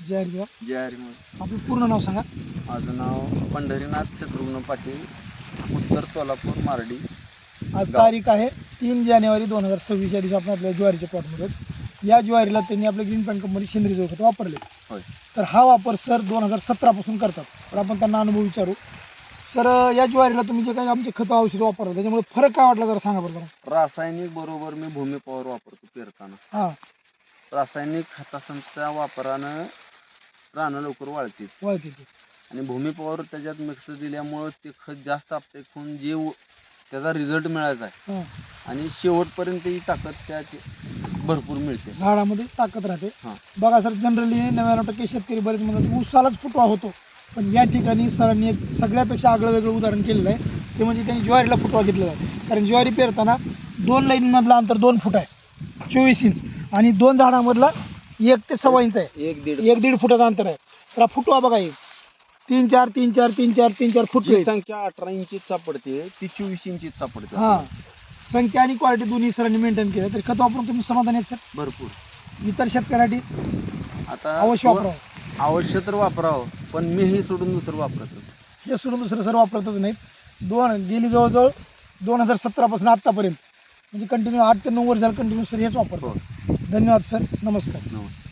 जय हरी. जय हरी. आपलं पूर्ण नाव सांगा. माझं नाव पंढरीनाथ शत्रुघ्न पाटील, उत्तर सोलापूर, मारडी. आज तारीख आहे 3 जानेवारी 2026 या दिवशी आपण आपल्या ज्वारीच्या प्लॉटमध्ये आहोत. या ज्वारीला त्यांनी आपल्या ग्रीन पॅन्ट कंपनी सेंद्रिय जैविक खत वापरले. होय. तर हा वापर सर 2017 पासून करतात. तर आपण त्यांना अनुभव विचारू. सर, या ज्वारीला तुम्ही जे काही आमचे खत औषध वापरलं त्याच्यामुळे फरक काय वाटला जरा सांगा बरं. रासायनिक बरोबर मी भूमी पॉवर वापरतो पेरताना. हां, रासायनिक खतांच्या वापरानं रानं लवकर वाळतील वळते ते. आणि भूमी पॉवर त्याच्यात मिक्स दिल्यामुळं ते खत जास्त अपटेक होऊन त्याचा रिझल्ट मिळायचा आहे हां, आणि शेवटपर्यंत ही ताकद त्याची भरपूर मिळते. झाडामध्ये ताकद राहते. हां. बघा सर, जनरली 99% शेतकरी बरेच म्हणतात ऊसालाच फुटवा होतो, पण या ठिकाणी सरांनी एक सगळ्यापेक्षा आगळं वेगळं उदाहरण केलेलं आहे. ते म्हणजे त्यांनी ज्वारीला फुटवा घेतलेला आहे. कारण ज्वारी पेरताना 2 लाईनमधलं अंतर 2 फूट आहे, 24 इंच, आणि 2 झाडांमधला 1 ते 1.25 इंच आहे, 1-1.5 फुटाचं अंतर आहे. तर हा फुटवा बघा, 3-4 3-4 3-4 3-4 फूट जी संख्या 18 इंचीच सापडते ती 24 इंचीच सापडते. हां, संख्या आणि क्वालिटी दोन्ही सरांनी मेंटेन केलं. तर खत वापरून तुम्ही समाधानी आहेत सर? भरपूर. इतर शेतकऱ्यांसाठी आता अवश्य वापरावं. अवश्य तर वापरावं, पण मी हे सोडून दुसरं वापरतो. हे सोडून दुसरं सर वापरतच नाहीत. गेली जवळजवळ 2017 पासून आत्तापर्यंत म्हणजे कंटिन्यू 8 ते 9 वर्ष झालं कंटिन्यू सर हेच वापरतो. धन्यवाद सर, नमस्कार. नमस्कार.